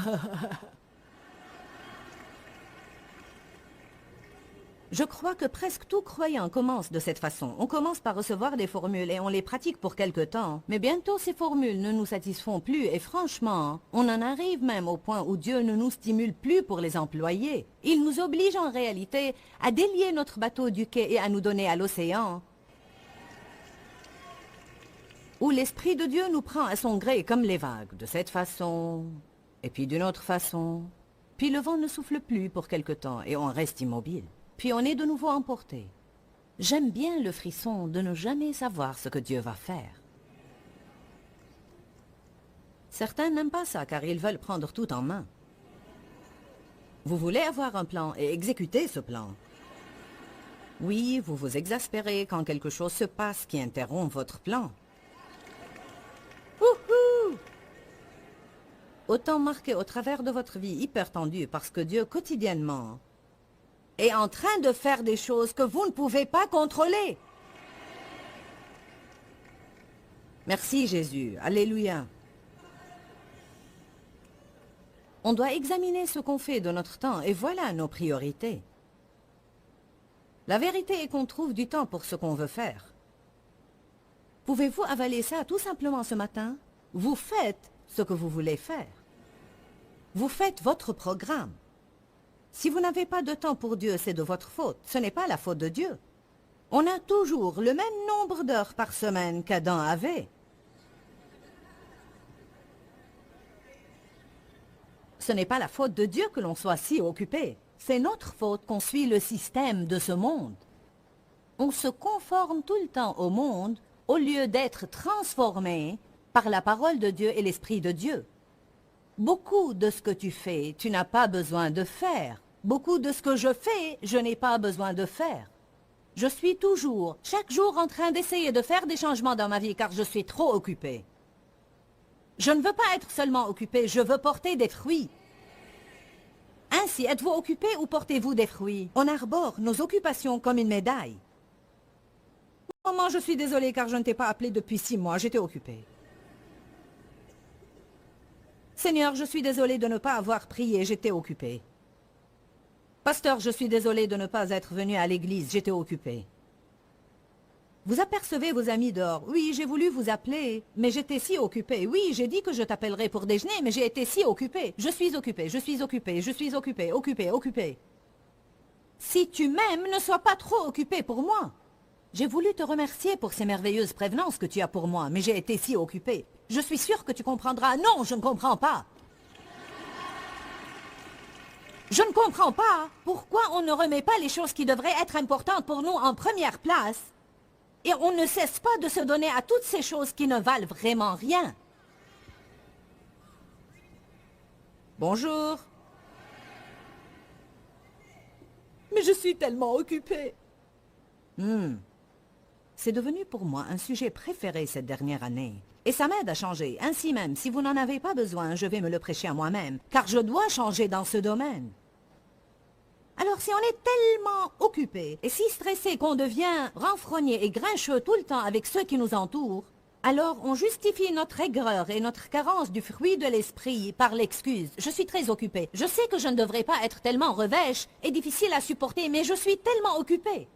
Je crois que presque tout croyant commence de cette façon. On commence par recevoir des formules et on les pratique pour quelque temps. Mais bientôt ces formules ne nous satisfont plus et franchement, on en arrive même au point où Dieu ne nous stimule plus pour les employer. Il nous oblige en réalité à délier notre bateau du quai et à nous donner à l'océan, où l'Esprit de Dieu nous prend à son gré comme les vagues, de cette façon, et puis d'une autre façon. Puis le vent ne souffle plus pour quelque temps et on reste immobile. Puis on est de nouveau emporté. J'aime bien le frisson de ne jamais savoir ce que Dieu va faire. Certains n'aiment pas ça car ils veulent prendre tout en main. Vous voulez avoir un plan et exécuter ce plan. Oui, vous vous exaspérez quand quelque chose se passe qui interrompt votre plan. Wouhou! Autant marqué au travers de votre vie hyper tendue parce que Dieu quotidiennement est en train de faire des choses que vous ne pouvez pas contrôler. Merci Jésus. Alléluia. On doit examiner ce qu'on fait de notre temps et voilà nos priorités. La vérité est qu'on trouve du temps pour ce qu'on veut faire. Pouvez-vous avaler ça tout simplement ce matin? Vous faites ce que vous voulez faire. Vous faites votre programme. Si vous n'avez pas de temps pour Dieu, c'est de votre faute. Ce n'est pas la faute de Dieu. On a toujours le même nombre d'heures par semaine qu'Adam avait. Ce n'est pas la faute de Dieu que l'on soit si occupé. C'est notre faute qu'on suit le système de ce monde. On se conforme tout le temps au monde au lieu d'être transformé par la parole de Dieu et l'Esprit de Dieu. Beaucoup de ce que tu fais, tu n'as pas besoin de faire. Beaucoup de ce que je fais, je n'ai pas besoin de faire. Je suis toujours, chaque jour en train d'essayer de faire des changements dans ma vie car je suis trop occupée. Je ne veux pas être seulement occupée, je veux porter des fruits. Ainsi, êtes-vous occupé ou portez-vous des fruits? On arbore nos occupations comme une médaille. Maman, je suis désolée car je ne t'ai pas appelé depuis 6 mois, j'étais occupée. Seigneur, je suis désolée de ne pas avoir prié, j'étais occupée. Pasteur, je suis désolée de ne pas être venu à l'église, j'étais occupée. Vous apercevez vos amis dehors. Oui, j'ai voulu vous appeler, mais j'étais si occupée. Oui, j'ai dit que je t'appellerai pour déjeuner, mais j'ai été si occupée. Je suis occupée, je suis occupée, je suis occupée, occupée, occupée. Si tu m'aimes, ne sois pas trop occupée pour moi. J'ai voulu te remercier pour ces merveilleuses prévenances que tu as pour moi, mais j'ai été si occupée. Je suis sûre que tu comprendras. Non, je ne comprends pas. Je ne comprends pas pourquoi on ne remet pas les choses qui devraient être importantes pour nous en première place et on ne cesse pas de se donner à toutes ces choses qui ne valent vraiment rien. Bonjour. Mais je suis tellement occupée. C'est devenu pour moi un sujet préféré cette dernière année. Et ça m'aide à changer. Ainsi même, si vous n'en avez pas besoin, je vais me le prêcher à moi-même, car je dois changer dans ce domaine. Alors si on est tellement occupé et si stressé qu'on devient renfrogné et grincheux tout le temps avec ceux qui nous entourent, alors on justifie notre aigreur et notre carence du fruit de l'esprit par l'excuse. Je suis très occupée. Je sais que je ne devrais pas être tellement revêche et difficile à supporter, mais je suis tellement occupée.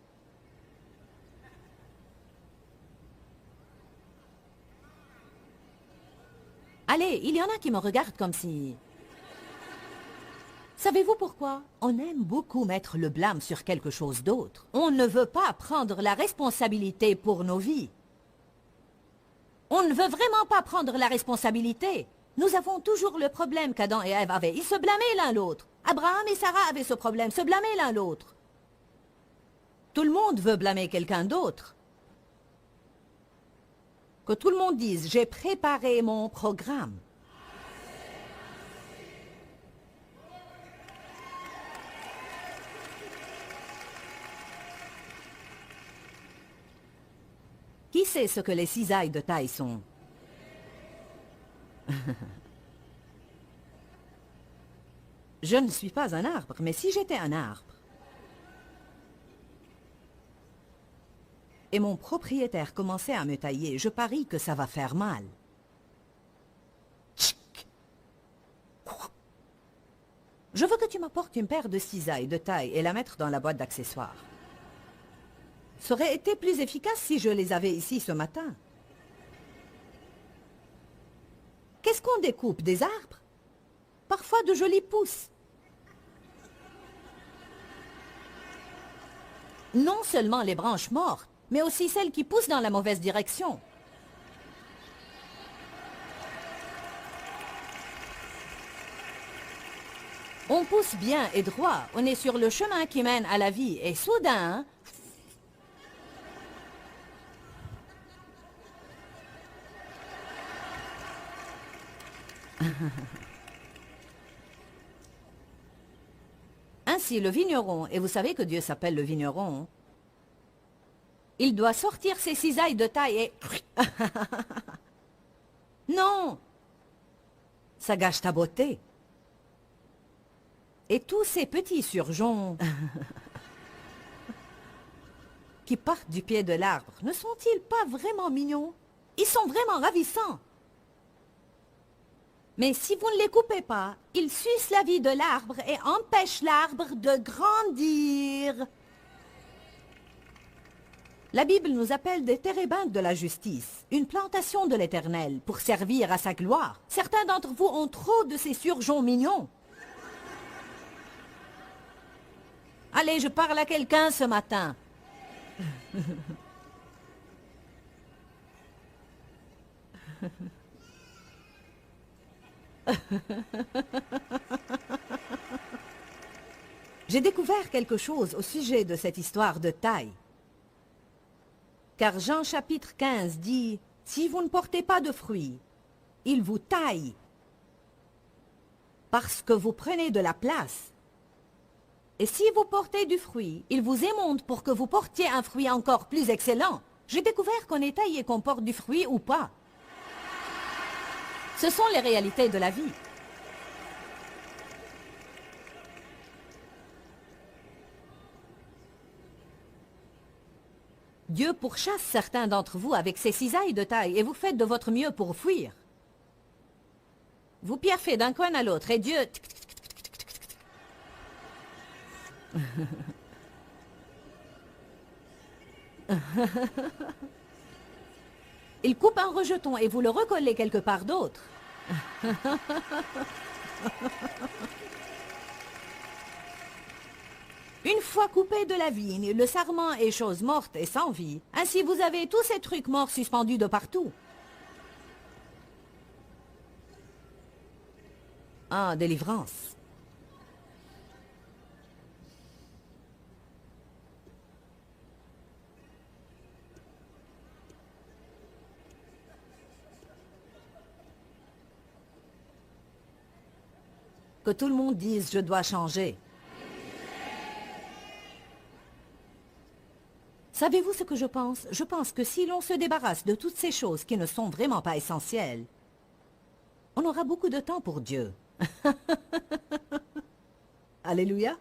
Allez, il y en a qui me regardent comme si... Savez-vous pourquoi? On aime beaucoup mettre le blâme sur quelque chose d'autre. On ne veut pas prendre la responsabilité pour nos vies. On ne veut vraiment pas prendre la responsabilité. Nous avons toujours le problème qu'Adam et Ève avaient. Ils se blâmaient l'un l'autre. Abraham et Sarah avaient ce problème, se blâmaient l'un l'autre. Tout le monde veut blâmer quelqu'un d'autre. Que tout le monde dise, j'ai préparé mon programme. Qui sait ce que les cisailles de taille sont? Je ne suis pas un arbre, mais si j'étais un arbre, et mon propriétaire commençait à me tailler, je parie que ça va faire mal. Je veux que tu m'apportes une paire de cisailles de taille et la mettre dans la boîte d'accessoires. Ça aurait été plus efficace si je les avais ici ce matin. Qu'est-ce qu'on découpe? Des arbres? Parfois de jolies pousses. Non seulement les branches mortes, mais aussi celles qui poussent dans la mauvaise direction. On pousse bien et droit, on est sur le chemin qui mène à la vie, et soudain... Ainsi, le vigneron, et vous savez que Dieu s'appelle le vigneron, il doit sortir ses cisailles de taille et... Non! Ça gâche ta beauté. Et tous ces petits surgeons qui partent du pied de l'arbre, ne sont-ils pas vraiment mignons? Ils sont vraiment ravissants. Mais si vous ne les coupez pas, ils sucent la vie de l'arbre et empêchent l'arbre de grandir. La Bible nous appelle des térébintes de la justice, une plantation de l'Éternel pour servir à sa gloire. Certains d'entre vous ont trop de ces surgeons mignons. Allez, je parle à quelqu'un ce matin. J'ai découvert quelque chose au sujet de cette histoire de taille. Car Jean chapitre 15 dit, « Si vous ne portez pas de fruits, il vous taille, parce que vous prenez de la place. » Et si vous portez du fruit, il vous émonde pour que vous portiez un fruit encore plus excellent. J'ai découvert qu'on est taillé qu'on porte du fruit ou pas. Ce sont les réalités de la vie. Dieu pourchasse certains d'entre vous avec ses cisailles de taille et vous faites de votre mieux pour fuir. Vous piaffez d'un coin à l'autre et Dieu... Il coupe un rejeton et vous le recollez quelque part d'autre. Une fois coupé de la vigne, le sarment est chose morte et sans vie. Ainsi vous avez tous ces trucs morts suspendus de partout. Ah, délivrance. Que tout le monde dise « je dois changer ». Savez-vous ce que je pense? Je pense que si l'on se débarrasse de toutes ces choses qui ne sont vraiment pas essentielles, on aura beaucoup de temps pour Dieu. Alléluia.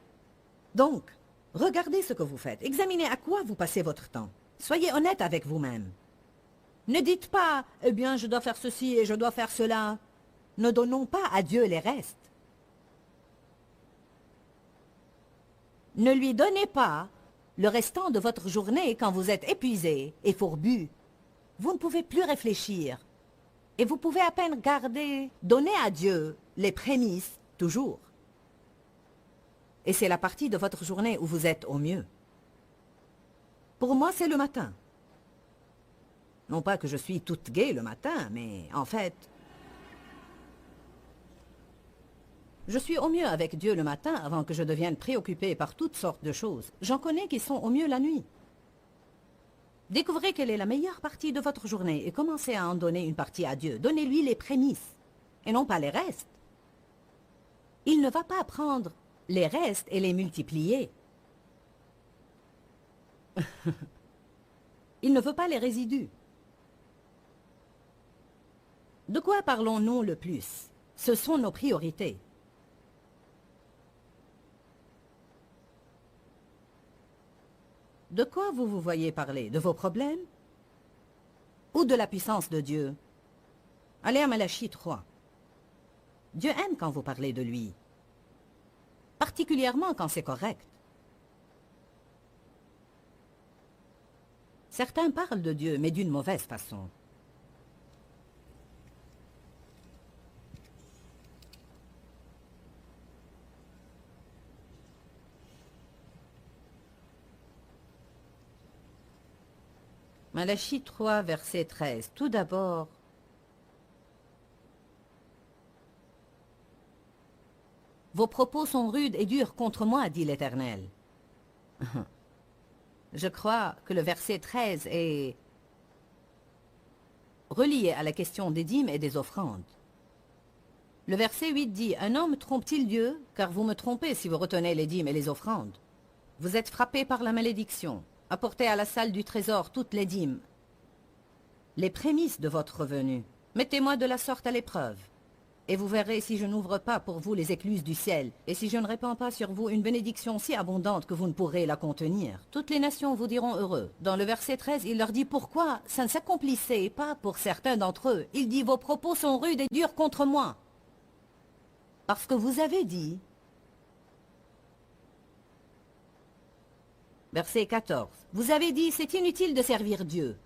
Donc, regardez ce que vous faites. Examinez à quoi vous passez votre temps. Soyez honnête avec vous-même. Ne dites pas « eh bien, je dois faire ceci et je dois faire cela ». Ne donnons pas à Dieu les restes. Ne lui donnez pas le restant de votre journée quand vous êtes épuisé et fourbu. Vous ne pouvez plus réfléchir. Et vous pouvez à peine donner à Dieu les prémices, toujours. Et c'est la partie de votre journée où vous êtes au mieux. Pour moi, c'est le matin. Non pas que je suis toute gaie le matin, mais en fait... Je suis au mieux avec Dieu le matin avant que je devienne préoccupé par toutes sortes de choses. J'en connais qui sont au mieux la nuit. Découvrez quelle est la meilleure partie de votre journée et commencez à en donner une partie à Dieu. Donnez-lui les prémices et non pas les restes. Il ne va pas prendre les restes et les multiplier. Il ne veut pas les résidus. De quoi parlons-nous le plus? Ce sont nos priorités. De quoi vous voyez parler? De vos problèmes? Ou de la puissance de Dieu? Allez à Malachie 3. Dieu aime quand vous parlez de lui. Particulièrement quand c'est correct. Certains parlent de Dieu, mais d'une mauvaise façon. Malachie 3, verset 13. Tout d'abord, vos propos sont rudes et durs contre moi, dit l'Éternel. Je crois que le verset 13 est relié à la question des dîmes et des offrandes. Le verset 8 dit, « Un homme trompe-t-il Dieu? Car vous me trompez si vous retenez les dîmes et les offrandes. Vous êtes frappés par la malédiction. Apportez à la salle du trésor toutes les dîmes, les prémices de votre revenu. Mettez-moi de la sorte à l'épreuve, et vous verrez si je n'ouvre pas pour vous les écluses du ciel, et si je ne répands pas sur vous une bénédiction si abondante que vous ne pourrez la contenir. Toutes les nations vous diront heureux. » Dans le verset 13, il leur dit pourquoi ça ne s'accomplissait pas pour certains d'entre eux. Il dit « Vos propos sont rudes et durs contre moi. » Parce que vous avez dit... Verset 14. Vous avez dit, c'est inutile de servir Dieu.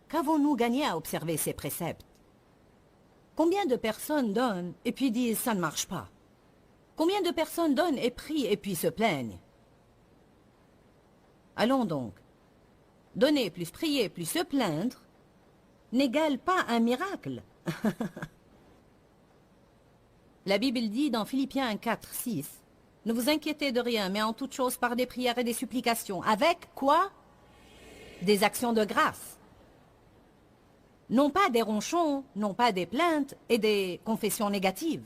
Qu'avons-nous gagné à observer ces préceptes? Combien de personnes donnent et puis disent, ça ne marche pas? Combien de personnes donnent et prient et puis se plaignent? Allons donc. Donner plus prier plus se plaindre n'égale pas un miracle. La Bible dit dans Philippiens 4, 6, « Ne vous inquiétez de rien, mais en toute chose par des prières et des supplications. » Avec quoi? Des actions de grâce. Non pas des ronchons, non pas des plaintes et des confessions négatives.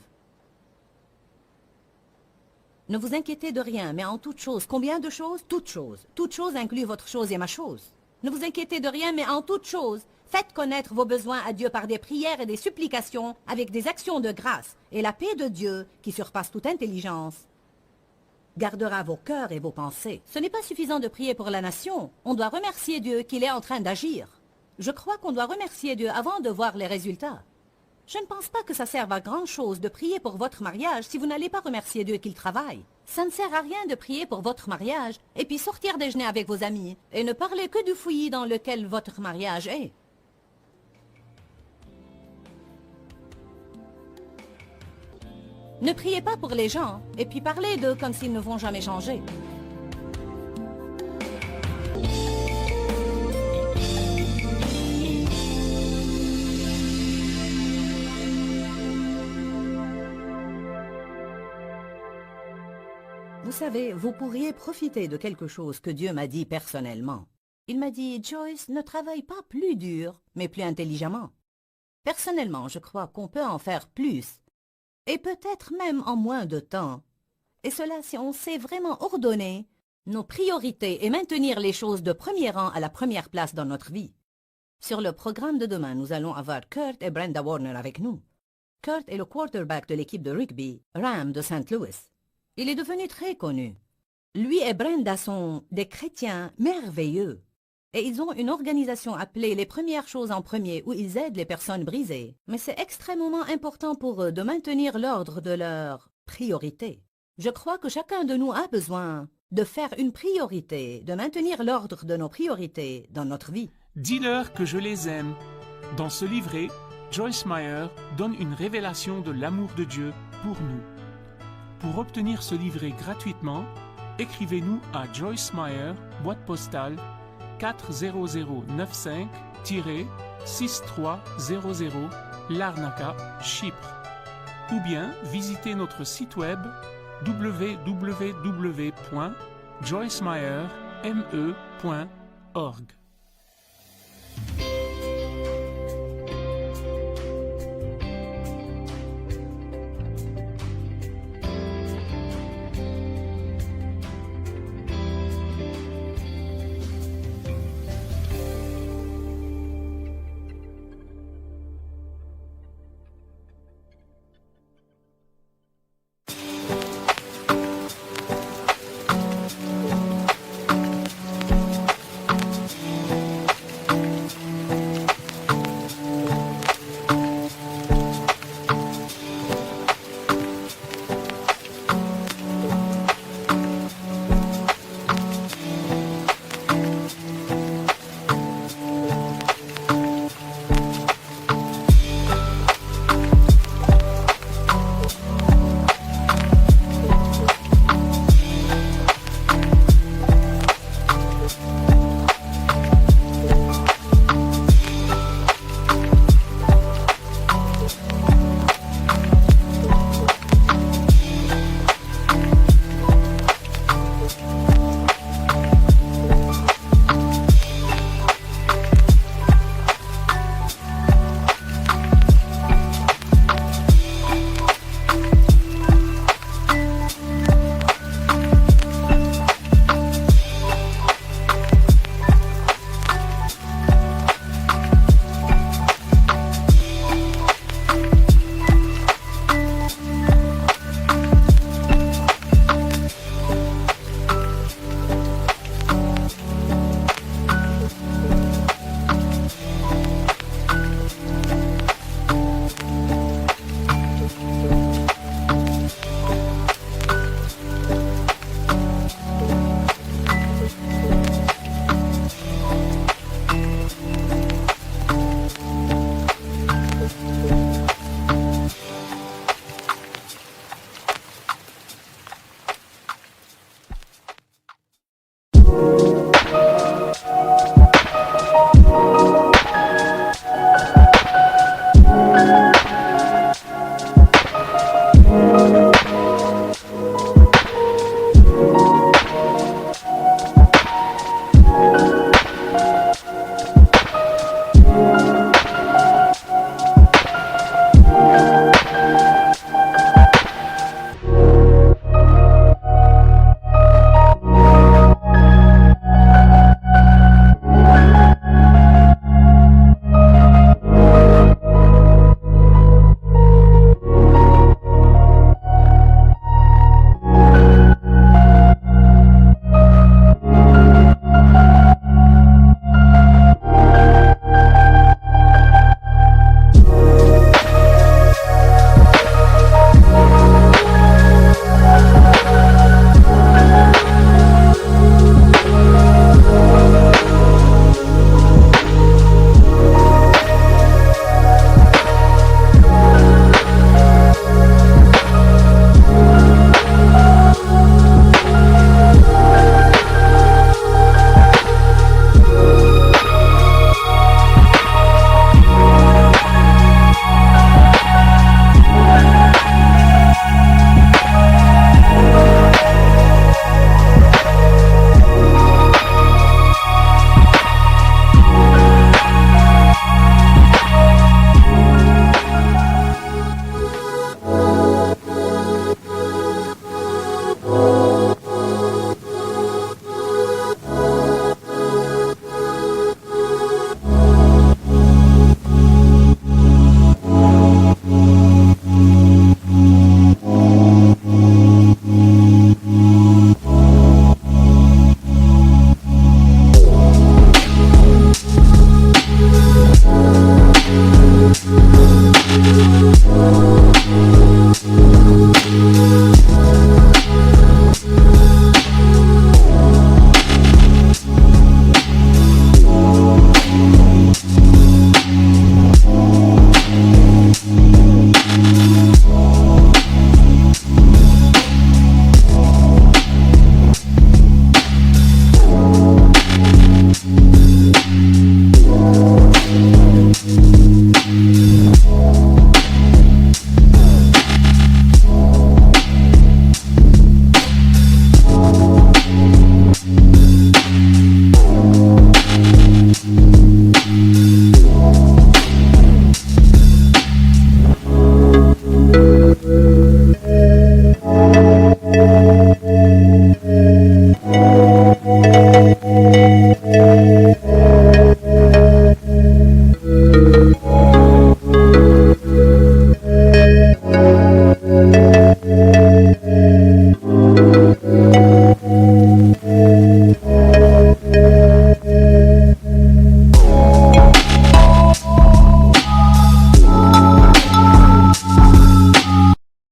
Ne vous inquiétez de rien, mais en toute chose. Combien de choses? Toute chose. Toute chose inclut votre chose et ma chose. Ne vous inquiétez de rien, mais en toute chose. Faites connaître vos besoins à Dieu par des prières et des supplications, avec des actions de grâce. Et la paix de Dieu, qui surpasse toute intelligence, gardera vos cœurs et vos pensées. Ce n'est pas suffisant de prier pour la nation. On doit remercier Dieu qu'il est en train d'agir. Je crois qu'on doit remercier Dieu avant de voir les résultats. Je ne pense pas que ça serve à grand-chose de prier pour votre mariage si vous n'allez pas remercier Dieu qu'il travaille. Ça ne sert à rien de prier pour votre mariage et puis sortir déjeuner avec vos amis et ne parler que du fouillis dans lequel votre mariage est. Ne priez pas pour les gens et puis parlez d'eux comme s'ils ne vont jamais changer. Vous savez, vous pourriez profiter de quelque chose que Dieu m'a dit personnellement. Il m'a dit, Joyce, ne travaille pas plus dur, mais plus intelligemment. Personnellement, je crois qu'on peut en faire plus, et peut-être même en moins de temps. Et cela si on sait vraiment ordonner nos priorités et maintenir les choses de premier rang à la première place dans notre vie. Sur le programme de demain, nous allons avoir Kurt et Brenda Warner avec nous. Kurt est le quarterback de l'équipe de rugby Rams de St. Louis. Il est devenu très connu. Lui et Brenda sont des chrétiens merveilleux. Et ils ont une organisation appelée Les Premières Choses en Premier où ils aident les personnes brisées. Mais c'est extrêmement important pour eux de maintenir l'ordre de leurs priorités. Je crois que chacun de nous a besoin de faire une priorité, de maintenir l'ordre de nos priorités dans notre vie. Dis-leur que je les aime. Dans ce livret, Joyce Meyer donne une révélation de l'amour de Dieu pour nous. Pour obtenir ce livret gratuitement, écrivez-nous à Joyce Meyer, boîte postale 40095-6300 Larnaca, Chypre. Ou bien visitez notre site web www.joycemeyer.org.